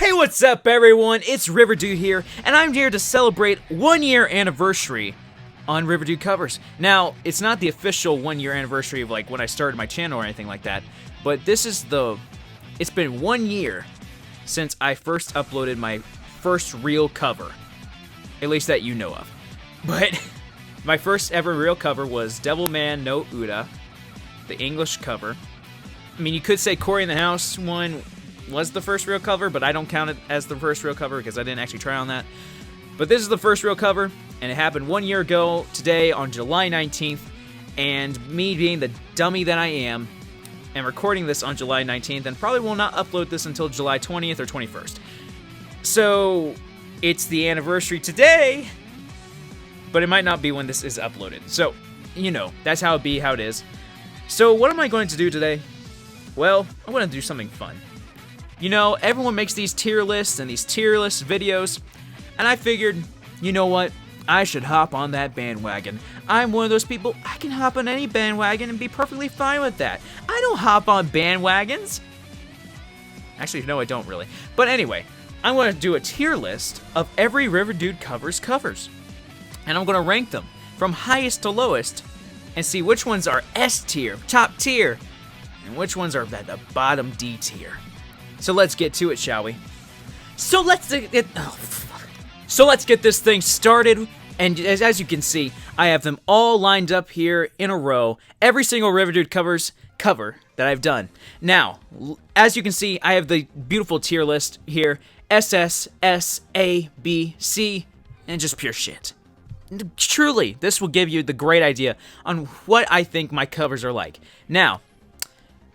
Hey, what's up, everyone? It's Riverdude here, and I'm here to celebrate 1 year anniversary on Riverdude Covers. Now, it's not the official 1 year anniversary of like when I started my channel or anything like that, but this is it's been 1 year since I first uploaded my first real cover, at least that you know of. But my first ever real cover was Devilman no Uda, the English cover. I mean, you could say Cory in the House one was the first real cover, but I don't count it as the first real cover because I didn't actually try on that. But this is the first real cover, and it happened 1 year ago today on July 19th, and me being the dummy that I am, recording this on July 19th, and probably will not upload this until July 20th or 21st. So, it's the anniversary today, but it might not be when this is uploaded. So, you know, that's how it be, how it is. So, what am I going to do today? Well, I'm going to do something fun. You know, everyone makes these tier lists and these tier list videos, and I figured, you know what? I should hop on that bandwagon. I'm one of those people, I can hop on any bandwagon and be perfectly fine with that. I don't hop on bandwagons. Actually, no, I don't really. But anyway, I'm going to do a tier list of every Riverdude covers. And I'm going to rank them from highest to lowest and see which ones are S tier, top tier, and which ones are at the bottom D tier. So let's get to it, shall we? So let's get this thing started. And as you can see, I have them all lined up here in a row. Every single Riverdude cover that I've done. Now, as you can see, I have the beautiful tier list here. S, S, S, A, B, C, and just pure shit. Truly, this will give you the great idea on what I think my covers are like. Now,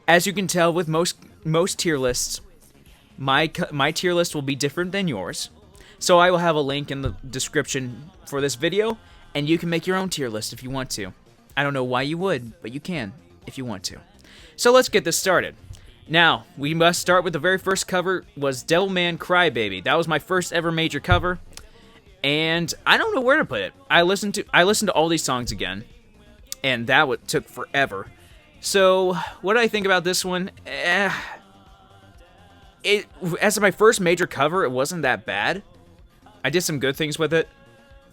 as you can tell with most tier lists, my tier list will be different than yours. So I will have a link in the description for this video, and you can make your own tier list if you want to. I don't know why you would, but you can if you want to. So let's get this started. Now, we must start with the very first cover was Devilman Crybaby. That was my first ever major cover, and I don't know where to put it. I listened to all these songs again, and that took forever. So, what do I think about this one? As my first major cover, it wasn't that bad. I did some good things with it.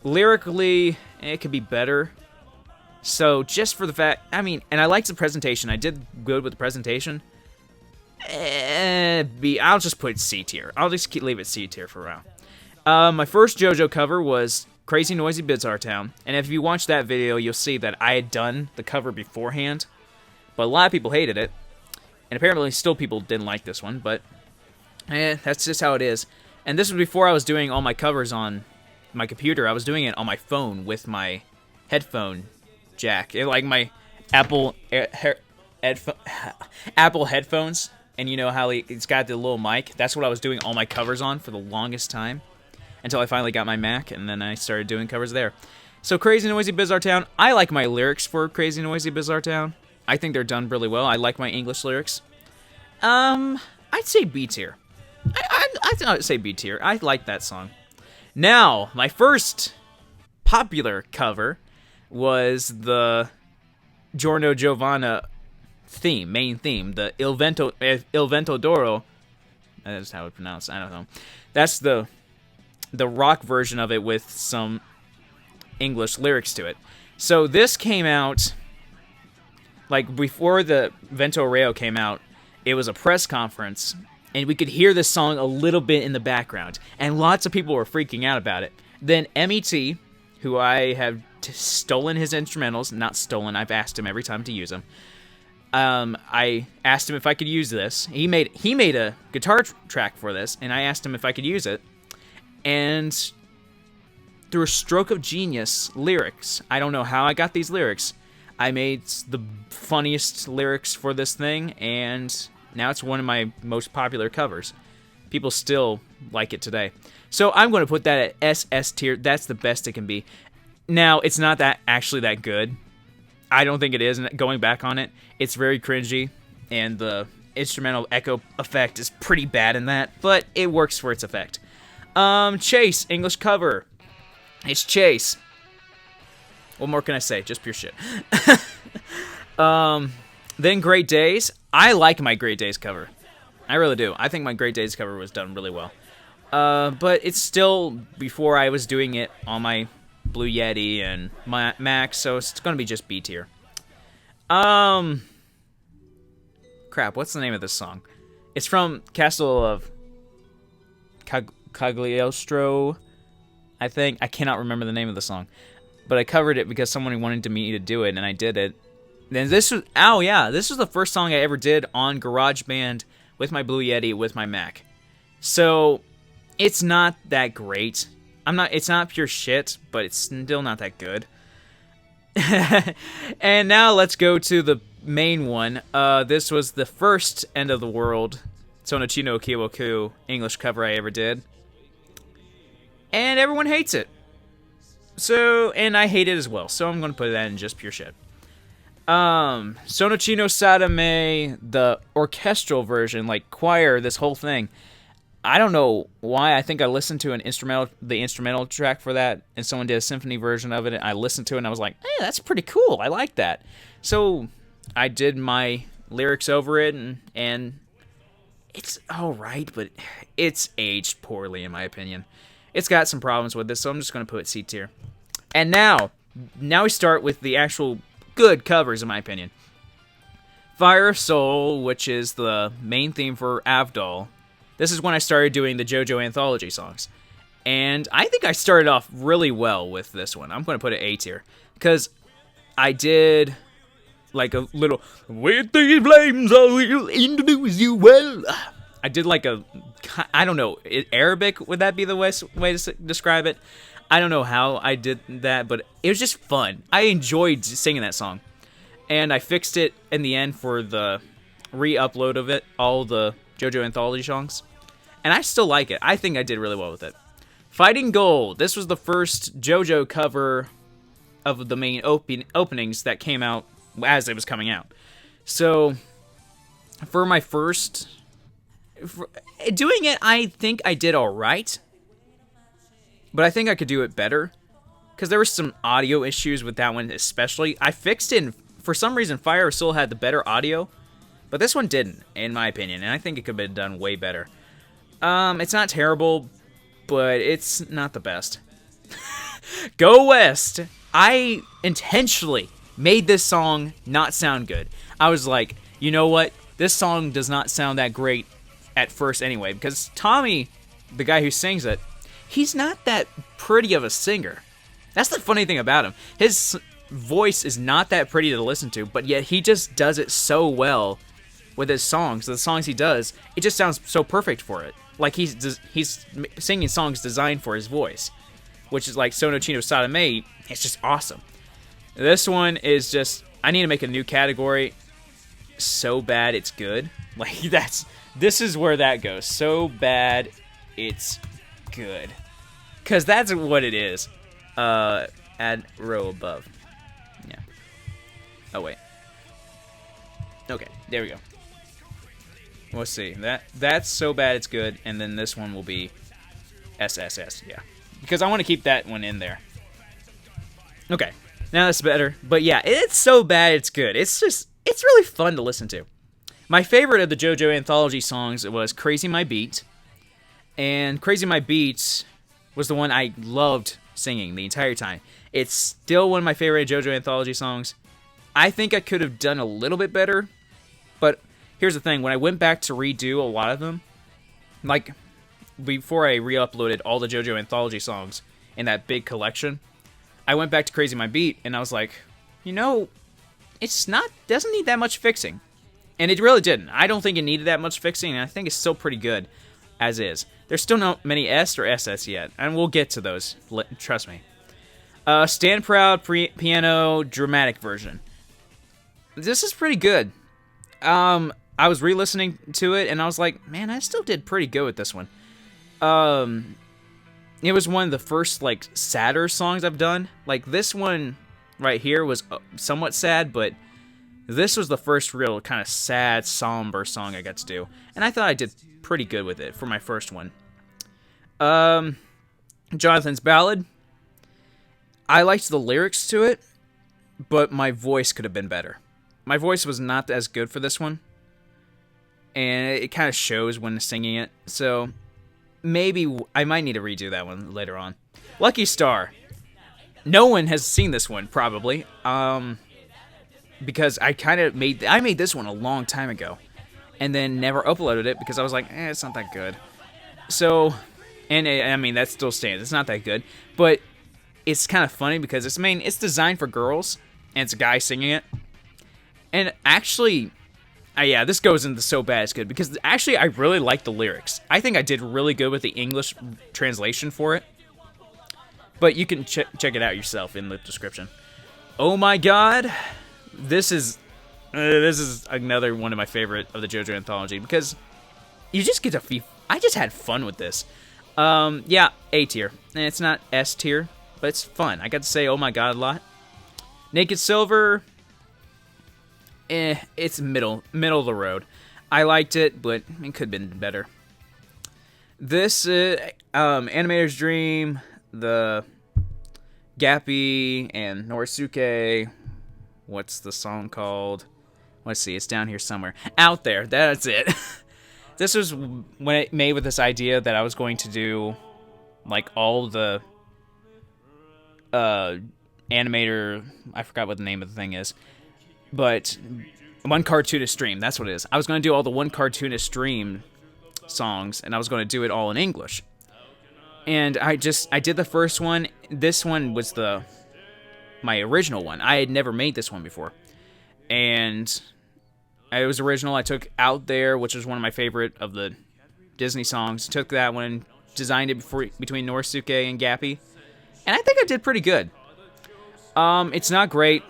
Lyrically, it could be better. So, just for the fact, and I liked the presentation. I did good with the presentation. I'll just put C tier. I'll just leave it C tier for now. My first JoJo cover was Crazy Noisy Bizarre Town. And if you watch that video, you'll see that I had done the cover beforehand. But a lot of people hated it. And apparently still people didn't like this one, but that's just how it is. And this was before I was doing all my covers on my computer. I was doing it on my phone with my headphone jack. Like my Apple headphones. And you know how it's got the little mic? That's what I was doing all my covers on for the longest time. Until I finally got my Mac, and then I started doing covers there. So Crazy Noisy Bizarre Town. I like my lyrics for Crazy Noisy Bizarre Town. I think they're done really well. I like my English lyrics. I'd say B tier. I'd say B tier. I like that song. Now, my first popular cover was the Giorno Giovanna theme, main theme, the Il Vento d'Oro. That is how it's pronounced. I don't know. That's the rock version of it with some English lyrics to it. So this came out like before the Vento Reo came out. It was a press conference, and we could hear this song a little bit in the background, and lots of people were freaking out about it. Then MET, who I have stolen his instrumentals, not stolen, I've asked him every time to use them. I asked him if I could use this. He made a guitar track for this, and I asked him if I could use it. And through a stroke of genius, lyrics, I don't know how I got these lyrics, I made the funniest lyrics for this thing, and now it's one of my most popular covers. People still like it today. So I'm going to put that at SS tier. That's the best it can be. Now, it's not actually that good. I don't think it is. And going back on it, it's very cringy, and the instrumental echo effect is pretty bad in that, but it works for its effect. Chase, English cover. It's Chase. What more can I say? Just pure shit. Then Great Days. I like my Great Days cover. I really do. I think my Great Days cover was done really well. But it's still before I was doing it on my Blue Yeti and my Mac, so it's gonna be just B tier. Crap, what's the name of this song? It's from Castle of Cagliostro, I think. I cannot remember the name of the song. But I covered it because someone wanted me to do it, and I did it. Then this was, this was the first song I ever did on GarageBand with my Blue Yeti with my Mac. So it's not that great. It's not pure shit, but it's still not that good. And now let's go to the main one. This was the first End of the World Sonochi no Kiwoku English cover I ever did. And everyone hates it. So, and I hate it as well, so I'm going to put that in just pure shit. Sonochi no Sadame, the orchestral version, like choir, this whole thing. I don't know why. I think I listened to the instrumental track for that, and someone did a symphony version of it, and I listened to it, and I was like, hey, that's pretty cool. I like that. So I did my lyrics over it, and it's alright, but it's aged poorly, in my opinion. It's got some problems with this, so I'm just going to put it C tier. And now we start with the actual good covers, in my opinion. Fire of Soul, which is the main theme for Avdol. This is when I started doing the JoJo anthology songs. And I think I started off really well with this one. I'm going to put it A tier. Because I did like a little, with these flames I will introduce you well. I did like a, I don't know, Arabic, would that be the way to describe it? I don't know how I did that, but it was just fun. I enjoyed singing that song. And I fixed it in the end for the re-upload of it, all the JoJo anthology songs. And I still like it. I think I did really well with it. Fighting Gold. This was the first JoJo cover of the main openings that came out as it was coming out. So, for my first... doing it, I think I did alright. But I think I could do it better. Because there were some audio issues with that one especially. I fixed it, and for some reason Fire of Soul had the better audio. But this one didn't, in my opinion. And I think it could have been done way better. It's not terrible, but it's not the best. Go West! I intentionally made this song not sound good. I was like, you know what? This song does not sound that great at first anyway. Because Tommy, the guy who sings it, he's not that pretty of a singer. That's the funny thing about him. His voice is not that pretty to listen to, but yet he just does it so well with his songs. The songs he does, it just sounds so perfect for it. Like he's singing songs designed for his voice, which is like Sonochi no Sadame. It's just awesome. This one is just, I need to make a new category. So bad it's good. Like this is where that goes. So bad it's good. Because that's what it is. Add row above. Yeah. Oh, wait. Okay, there we go. Let's see. That's so bad it's good, and then this one will be SSS, yeah. Because I want to keep that one in there. Okay, now that's better. But yeah, it's so bad it's good. It's really fun to listen to. My favorite of the JoJo anthology songs was Crazy My Beat. And Crazy My Beat was the one I loved singing the entire time. It's still one of my favorite JoJo anthology songs. I think I could have done a little bit better, but here's the thing. When I went back to redo a lot of them, like before I re-uploaded all the JoJo anthology songs in that big collection, I went back to Crazy My Beat, and I was like, you know, doesn't need that much fixing. And it really didn't. I don't think it needed that much fixing, and I think it's still pretty good as is. There's still not many S or SS yet, and we'll get to those, trust me. Stand Proud piano dramatic version. This is pretty good. I was re-listening to it, and I was like, man, I still did pretty good with this one. It was one of the first, like, sadder songs I've done. Like, this one right here was somewhat sad, but this was the first real kind of sad, somber song I got to do. And I thought I did pretty good with it for my first one. Jonathan's Ballad. I liked the lyrics to it, but my voice could have been better. My voice was not as good for this one. and it kind of shows when singing it. So maybe I might need to redo that one later on. Lucky Star. No one has seen this one probably, because I made this one a long time ago, and then never uploaded it because I was like, it's not that good. So, and I mean that still stands. It's not that good, but it's kind of funny because it's designed for girls, and it's a guy singing it. And actually, yeah, this goes into so bad it's good because actually I really like the lyrics. I think I did really good with the English translation for it. But you can check it out yourself in the description. Oh my god, this is another one of my favorite of the JoJo anthology because you just get to feel. I just had fun with this. Yeah, A tier. It's not S tier, but it's fun. I got to say oh my god a lot. Naked Silver. It's middle of the road. I liked it, but it could have been better. This Animator's Dream, the Gappy and Norisuke. What's the song called? Let's see, it's down here somewhere. Out There, that's it. This was when it made with this idea that I was going to do like all the animator, I forgot what the name of the thing is, but one cartoonist stream, that's what it is. I was going to do all the one cartoonist stream songs, and I was going to do it all in English. And I did the first one. This one was my original one. I had never made this one before. And it was original. I took Out There, which was one of my favorite of the Disney songs. Took that one, designed it between Norisuke and Gappy. And I think I did pretty good. It's not great.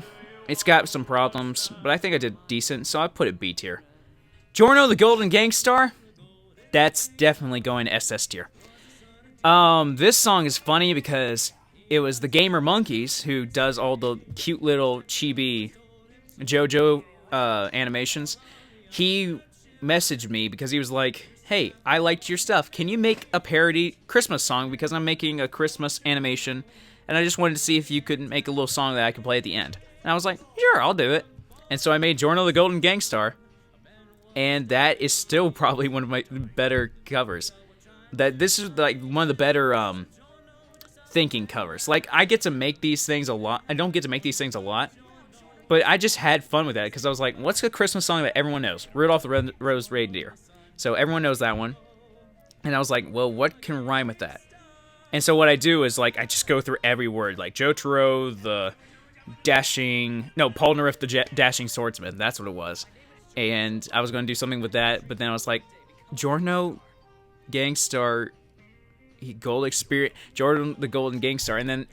It's got some problems, but I think I did decent, so I put it B tier. Giorno the Golden Gangstar? That's definitely going to SS tier. This song is funny because it was the Gamer Monkeys who does all the cute little chibi JoJo animations. He messaged me because he was like, hey, I liked your stuff. Can you make a parody Christmas song because I'm making a Christmas animation, and I just wanted to see if you could make a little song that I could play at the end. And I was like, sure, I'll do it. And so I made Giorno the Golden Gangstar, and that is still probably one of my better covers. This is like one of the better thinking covers. Like, I get to make these things a lot. I don't get to make these things a lot, but I just had fun with that because I was like, what's a Christmas song that everyone knows? Rudolph the Red-Nosed Reindeer. So everyone knows that one. And I was like, well, what can rhyme with that? And so what I do is, like, I just go through every word. Like, Jotaro, the Polnareff the dashing swordsman. That's what it was. And I was going to do something with that, but then I was like, Giorno Gangstar, Jordan the Golden Gangstar, and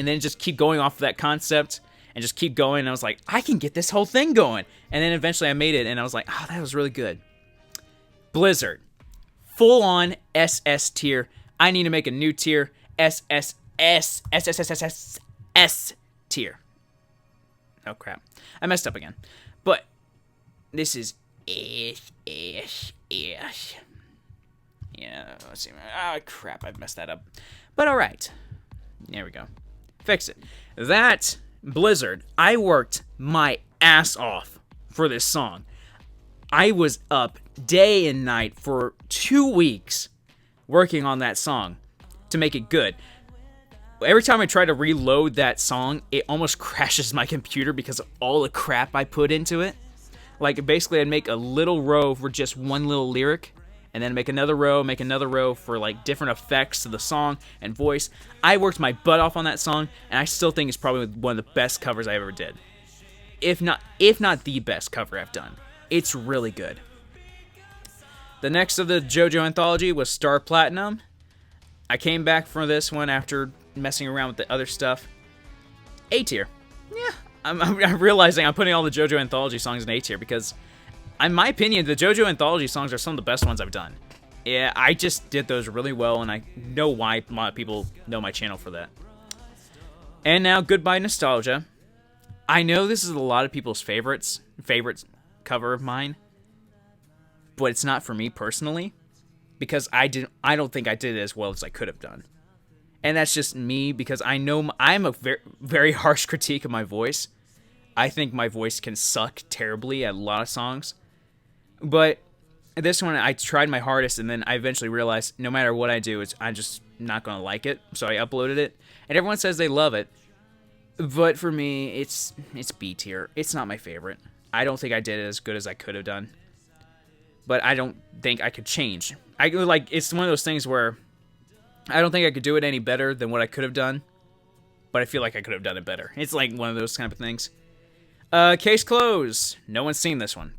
then just keep going off of that concept and just keep going. And I was like, I can get this whole thing going. And then eventually I made it, and I was like, oh, that was really good. Blizzard, full on SS tier. I need to make a new tier, S tier. Oh crap, I messed up again. But this is ish. Yeah, let's see. Oh, crap, I messed that up. But alright. There we go. Fix it. That Blizzard, I worked my ass off for this song. I was up day and night for 2 weeks working on that song to make it good. Every time I try to reload that song, it almost crashes my computer because of all the crap I put into it. Like, basically, I'd make a little row for just one little lyric, and then make another row for, like, different effects to the song and voice. I worked my butt off on that song, and I still think it's probably one of the best covers I ever did. If not the best cover I've done. It's really good. The next of the JoJo anthology was Star Platinum. I came back for this one after messing around with the other stuff. A tier. Yeah, I'm realizing I'm putting all the JoJo anthology songs in A tier because, in my opinion, the JoJo anthology songs are some of the best ones I've done. Yeah, I just did those really well, and I know why a lot of people know my channel for that. And now, Goodbye Nostalgia. I know this is a lot of people's favorite cover of mine, but it's not for me personally because I don't think I did it as well as I could have done. And that's just me because I know I'm a very, very harsh critique of my voice. I think my voice can suck terribly at a lot of songs. But this one I tried my hardest, and then I eventually realized no matter what I do, I'm just not gonna like it. So I uploaded it, and everyone says they love it, but for me, it's B tier. It's not my favorite. I don't think I did it as good as I could have done, but I don't think I could change. It's one of those things where I don't think I could do it any better than what I could have done, but I feel like I could have done it better. It's like one of those kind of things. Case closed. No one's seen this one.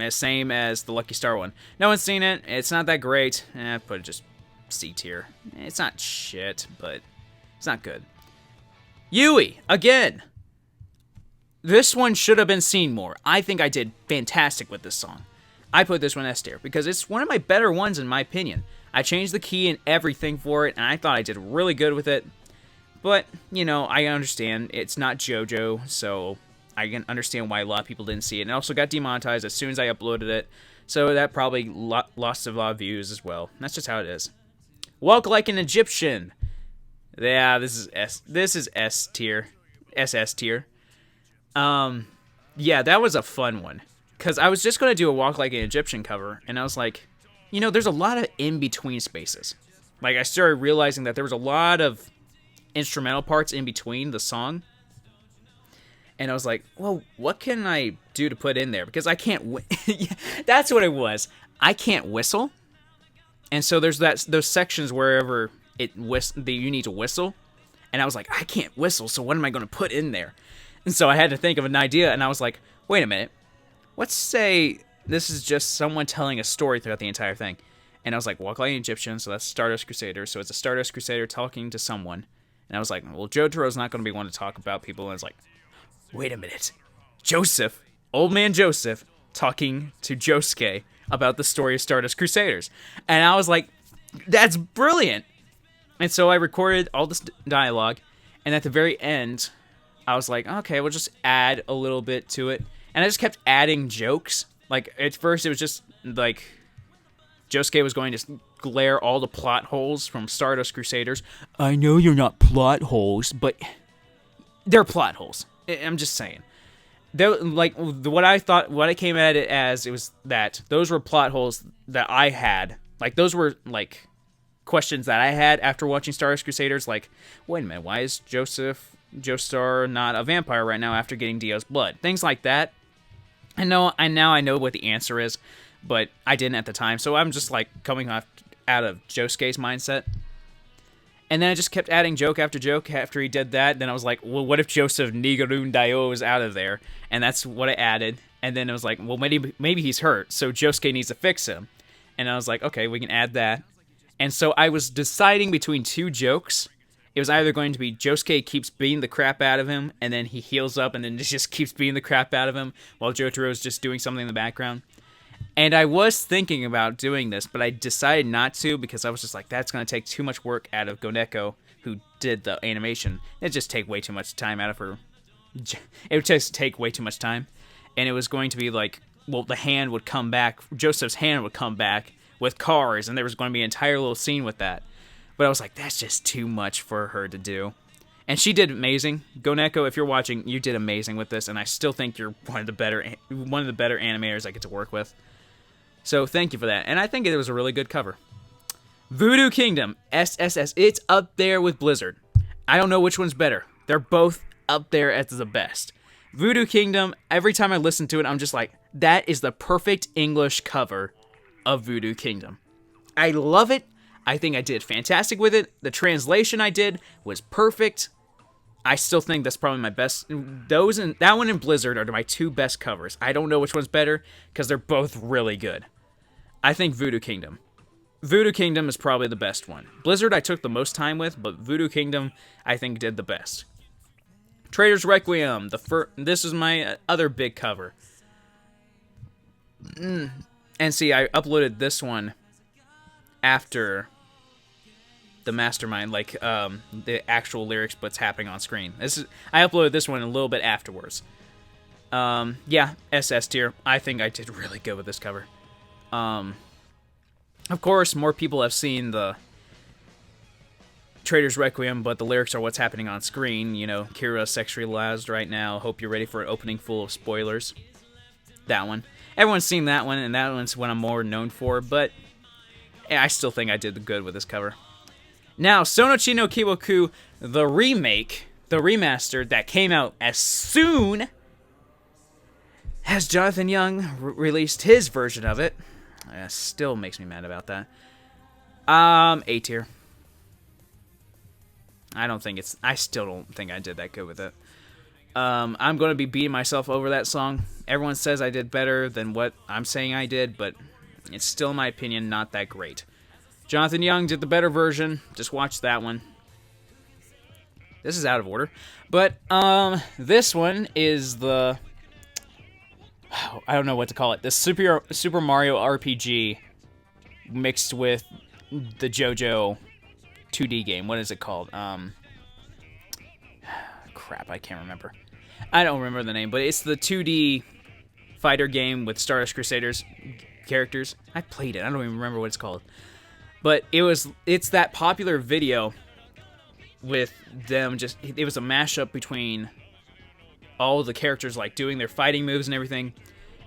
Same as the Lucky Star one. No one's seen it. It's not that great. Put it just C tier. It's not shit, but it's not good. Yui, again. This one should have been seen more. I think I did fantastic with this song. I put this one S tier because it's one of my better ones in my opinion. I changed the key and everything for it, and I thought I did really good with it. But, you know, I understand. It's not JoJo, so I can understand why a lot of people didn't see it. And it also got demonetized as soon as I uploaded it, so that probably lost a lot of views as well. That's just how it is. Walk Like an Egyptian. Yeah, this is S tier. SS tier. Yeah, that was a fun one. Because I was just going to do a Walk Like an Egyptian cover, and I was like, you know, there's a lot of in-between spaces. Like, I started realizing that there was a lot of instrumental parts in between the song. And I was like, well, what can I do to put in there? Because I can't... That's what it was. I can't whistle. And so there's those sections wherever you need to whistle. And I was like, I can't whistle, so what am I going to put in there? And so I had to think of an idea, and I was like, wait a minute. Let's say this is just someone telling a story throughout the entire thing. And I was like, Walk Like an Egyptian, so that's Stardust Crusader. So it's a Stardust Crusader talking to someone. And I was like, well, Jotaro's not going to be one to talk about people. And it's like, wait a minute. Joseph, old man Joseph, talking to Josuke about the story of Stardust Crusaders. And I was like, that's brilliant. And so I recorded all this dialogue. And at the very end, I was like, okay, we'll just add a little bit to it. And I just kept adding jokes. Like, at first it was just, like, Josuke was going to glare all the plot holes from Stardust Crusaders. I know you're not plot holes, but they're plot holes. I'm just saying. Like, what I came at it as, it was that those were plot holes that I had. Like, those were, like, questions that I had after watching Stardust Crusaders. Like, wait a minute, why is Joestar not a vampire right now after getting Dio's blood? Things like that. And now I know what the answer is, but I didn't at the time. So I'm just like coming out of Josuke's mindset. And then I just kept adding joke after joke after he did that. Then I was like, well, what if Joseph Nigarun Dio is out of there? And that's what I added. And then it was like, well, maybe he's hurt, so Josuke needs to fix him. And I was like, okay, we can add that. And so I was deciding between two jokes. It was either going to be Josuke keeps beating the crap out of him, and then he heals up, and then just keeps beating the crap out of him, while Jotaro's just doing something in the background. And I was thinking about doing this, but I decided not to, because I was just like, that's going to take too much work out of Goneko, who did the animation. It'd just take way too much time out of her. It would just take way too much time. And it was going to be like, well, the hand would come back, Joseph's hand would come back with cars, and there was going to be an entire little scene with that. But I was like, that's just too much for her to do. And she did amazing. Goneko, if you're watching, you did amazing with this, and I still think you're one of the better animators I get to work with. So thank you for that. And I think it was a really good cover. Voodoo Kingdom, SSS. It's up there with Blizzard. I don't know which one's better. They're both up there as the best. Voodoo Kingdom, every time I listen to it, I'm just like, that is the perfect English cover of Voodoo Kingdom. I love it. I think I did fantastic with it. The translation I did was perfect. I still think that's probably my best. That one and Blizzard are my two best covers. I don't know which one's better because they're both really good. I think Voodoo Kingdom. Voodoo Kingdom is probably the best one. Blizzard I took the most time with, but Voodoo Kingdom I think did the best. Trader's Requiem. This is my other big cover. And see, I uploaded this one after the mastermind, like the actual lyrics, what's happening on screen. I uploaded this one a little bit afterwards. Yeah, SS tier. I think I did really good with this cover. Of course, more people have seen the Trader's Requiem, but the lyrics are what's happening on screen. You know, Kira's sexualized right now. Hope you're ready for an opening full of spoilers. that one. Everyone's seen that one, and that one's what I'm more known for, but I still think I did good with this cover. Now, Sonochi no Kiboku, the remake, the remaster that came out as soon as Jonathan Young released his version of it. Still makes me mad about that. A tier. I still don't think I did that good with it. I'm going to be beating myself over that song. Everyone says I did better than what I'm saying I did, but it's still, in my opinion, not that great. Jonathan Young did the better version. Just watch that one. This is out of order. But this one is the... I don't know what to call it. The Super Mario RPG mixed with the JoJo 2D game. What is it called? Crap, I can't remember. I don't remember the name, but it's the 2D fighter game with Stardust Crusaders characters. I played it. I don't even remember what it's called. But it's that popular video with them just... It was a mashup between all the characters like doing their fighting moves and everything,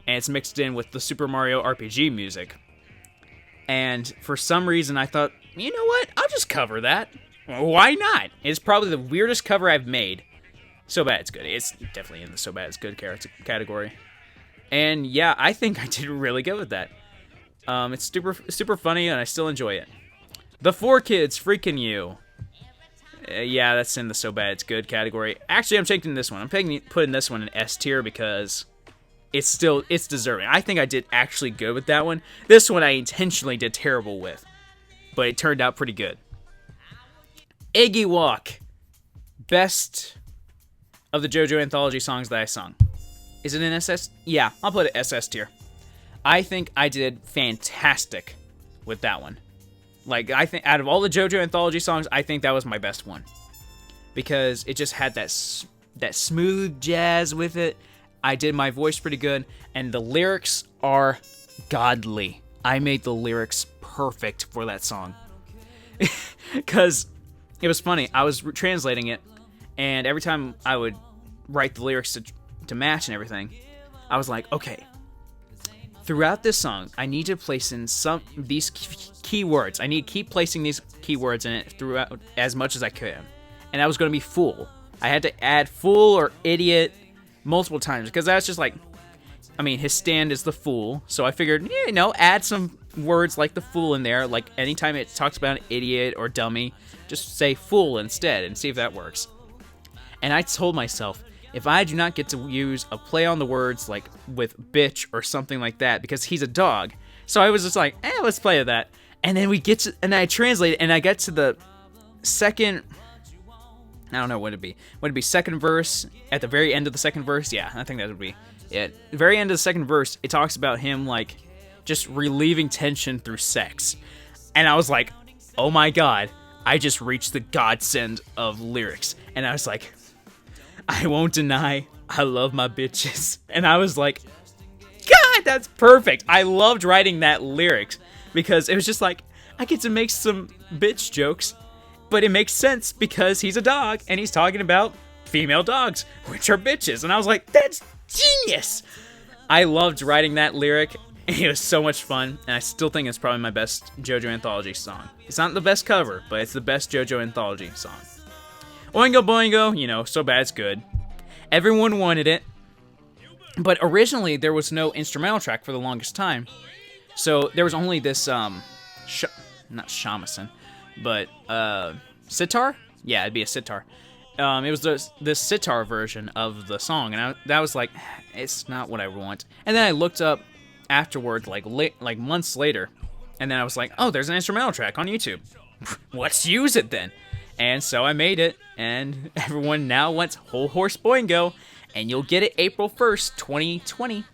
and it's mixed in with the Super Mario RPG music. And for some reason I thought, you know what? I'll just cover that. Why not? It's probably the weirdest cover I've made. So bad it's good. It's definitely in the so bad it's good category. And yeah, I think I did really good with that. It's super funny, and I still enjoy it. The 4Kids Freaking You. Yeah, that's in the so bad it's good category. Actually, I'm taking this one. I'm putting this one in S tier because it's deserving. I think I did actually good with that one. This one I intentionally did terrible with, but it turned out pretty good. Iggy Walk. Best of the JoJo anthology songs that I sung. Is it an SS? Yeah, I'll put it SS tier. I think I did fantastic with that one. Like, I think out of all the JoJo anthology songs, I think that was my best one. Because it just had that smooth jazz with it. I did my voice pretty good. And the lyrics are godly. I made the lyrics perfect for that song. Because it was funny. I was translating it. And every time I would write the lyrics to match and everything, I was like, okay, throughout this song, I need to place in these keywords. I need to keep placing these keywords in it throughout as much as I could. And that was going to be fool. I had to add fool or idiot multiple times because that's just like, I mean, his stand is the fool. So I figured, add some words like the fool in there. Like anytime it talks about an idiot or dummy, just say fool instead and see if that works. And I told myself, if I do not get to use a play on the words like with bitch or something like that, because he's a dog. So I was just like, let's play with that. And then and I translated, and I get to the second, I don't know what it'd be. Would it be second verse at the very end of the second verse? Yeah, I think that would be it. The very end of the second verse, it talks about him like just relieving tension through sex. And I was like, oh my God, I just reached the godsend of lyrics. And I was like, I won't deny, I love my bitches. And I was like, God, that's perfect. I loved writing that lyrics because it was just like, I get to make some bitch jokes, but it makes sense because he's a dog and he's talking about female dogs, which are bitches. And I was like, that's genius. I loved writing that lyric. It was so much fun, and I still think it's probably my best JoJo anthology song. It's not the best cover, but it's the best JoJo anthology song. Oingo Boingo, so bad it's good. Everyone wanted it, but originally there was no instrumental track for the longest time. So there was only this, not shamisen, but sitar? Yeah, it'd be a sitar. It was the sitar version of the song, and that was like, it's not what I want. And then I looked up afterward, like months later, and then I was like, oh, there's an instrumental track on YouTube. Let's use it then. And so I made it, and everyone now wants Whole Horse Boingo, and you'll get it April 1st, 2020.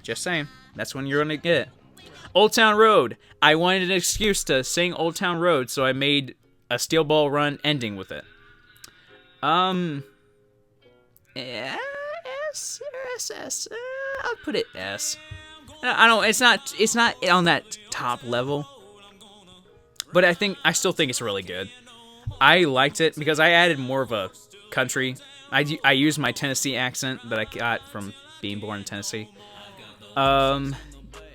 Just saying, that's when you're gonna get it. Old Town Road. I wanted an excuse to sing Old Town Road, so I made a Steel Ball Run ending with it. S. I'll put it S. I don't. It's not on that top level, but I still think it's really good. I liked it because I added more of a country. I used my Tennessee accent that I got from being born in Tennessee. And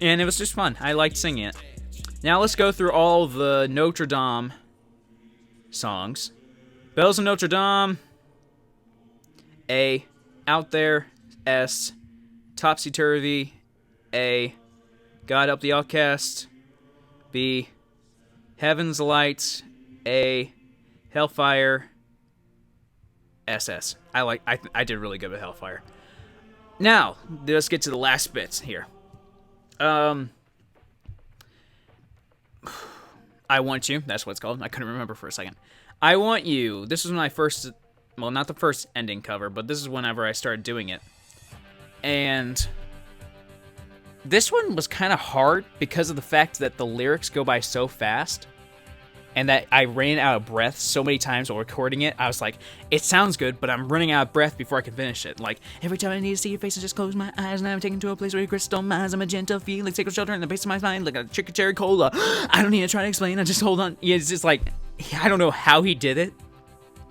it was just fun. I liked singing it. Now let's go through all the Notre Dame songs. Bells of Notre Dame, A. Out There, S. Topsy Turvy, A. God Help the Outcast, B. Heaven's Light, A. Hellfire, SS. I did really good with Hellfire. Now, let's get to the last bits here. I Want You, that's what it's called. I couldn't remember for a second. I Want You, this was my first, well, not the first ending cover, but this is whenever I started doing it. And this one was kind of hard because of the fact that the lyrics go by so fast. And that I ran out of breath so many times while recording it. I was like, it sounds good, but I'm running out of breath before I can finish it. Like, every time I need to see your face, I just close my eyes, and I'm taken to a place where your crystal minds, a magenta feeling, sacred shelter in the base of my mind, like a chicken cherry cola. I don't need to try to explain, I just hold on. Yeah, it's just like, I don't know how he did it,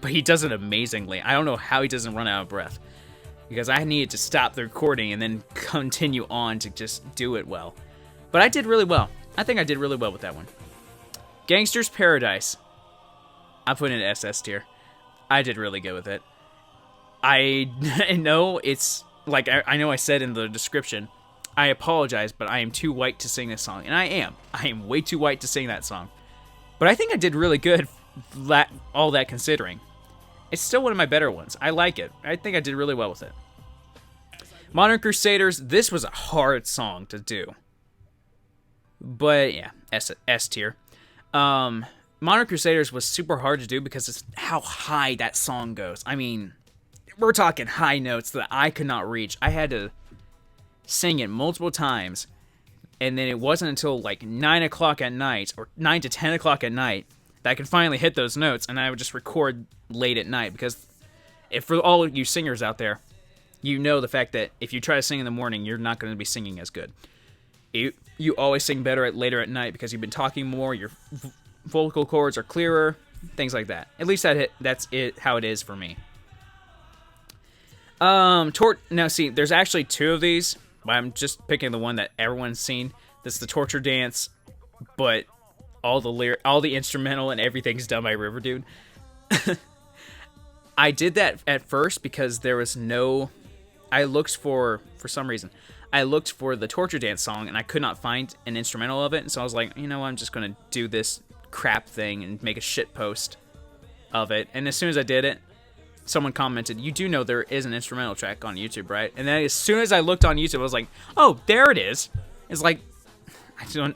but he does it amazingly. I don't know how he doesn't run out of breath. Because I needed to stop the recording and then continue on to just do it well. But I did really well. I think I did really well with that one. Gangster's Paradise. I put in SS tier. I did really good with it. I know it's, like, I know I said in the description, I apologize, but I am too white to sing this song. And I am. I am way too white to sing that song. But I think I did really good, all that considering. It's still one of my better ones. I like it. I think I did really well with it. Modern Crusaders. This was a hard song to do. But, yeah, S tier. Modern Crusaders was super hard to do because it's how high that song goes. I mean, we're talking high notes that I could not reach. I had to sing it multiple times, and then it wasn't until like 9 o'clock at night, or 9 to 10 o'clock at night, that I could finally hit those notes, and I would just record late at night, because if for all of you singers out there, you know the fact that if you try to sing in the morning, you're not going to be singing as good. You always sing better later at night because you've been talking more, your vocal cords are clearer, things like that. At least that's how it is for me. Now see, there's actually two of these, but I'm just picking the one that everyone's seen. This is the Torture Dance, but all the instrumental and everything's done by Riverdude. I did that at first because there was no... I looked for some reason, I looked for the Torture Dance song, and I could not find an instrumental of it, and so I was like, you know what, I'm just going to do this crap thing and make a shit post of it. And as soon as I did it, someone commented, you do know there is an instrumental track on YouTube, right? And then as soon as I looked on YouTube, I was like, oh, there it is. It's like,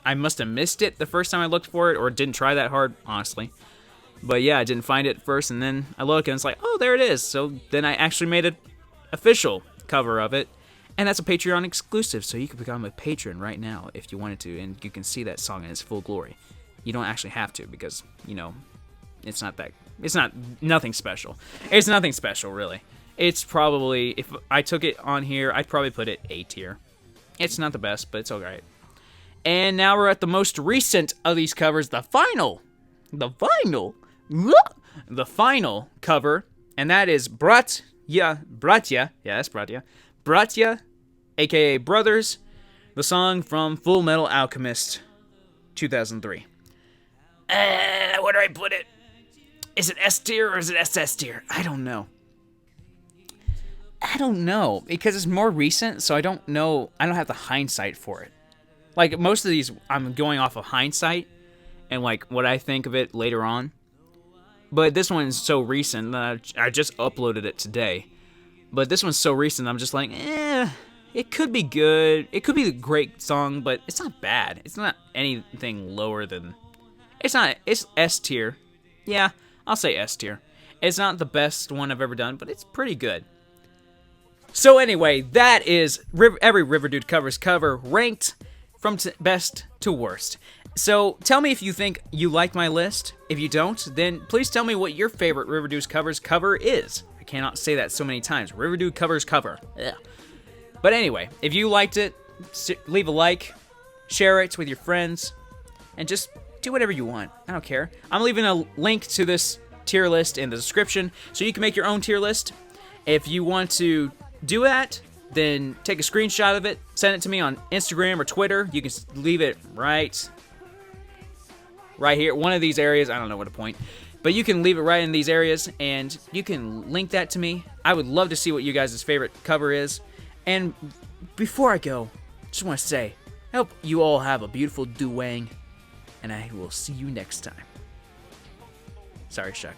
I must have missed it the first time I looked for it, or didn't try that hard, honestly. But yeah, I didn't find it first, and then I look, and it's like, oh, there it is. So then I actually made an official cover of it, and that's a Patreon exclusive, so you can become a patron right now if you wanted to, and you can see that song in its full glory. You don't actually have to, because, you know, it's nothing special. It's nothing special, really. It's probably, if I took it on here, I'd probably put it A tier. It's not the best, but it's alright. And now we're at the most recent of these covers, the final cover, and that is Bratya, aka Brothers, the song from Full Metal Alchemist 2003. Where do I put it? Is it S tier or is it SS tier? I don't know, because it's more recent, so I don't know. I don't have the hindsight for it. Like, most of these, I'm going off of hindsight and, like, what I think of it later on. But this one's so recent that I just uploaded it today. But this one's so recent, I'm just like, it could be good. It could be a great song, but it's not bad. It's not anything lower than... It's S tier. Yeah, I'll say S tier. It's not the best one I've ever done, but it's pretty good. So anyway, that is every Riverdude Covers cover ranked from best to worst. So tell me if you think you like my list. If you don't, then please tell me what your favorite Riverdude Covers cover is. I cannot say that so many times. Riverdude Covers cover. Ugh. But anyway, if you liked it, leave a like, share it with your friends, and just do whatever you want. I don't care. I'm leaving a link to this tier list in the description so you can make your own tier list. If you want to do that, then take a screenshot of it, send it to me on Instagram or Twitter. You can leave it right here, one of these areas. I don't know what to point, but you can leave it right in these areas, and you can link that to me. I would love to see what you guys' favorite cover is. And before I go, just want to say, I hope you all have a beautiful duwang, and I will see you next time. Sorry, Shuck.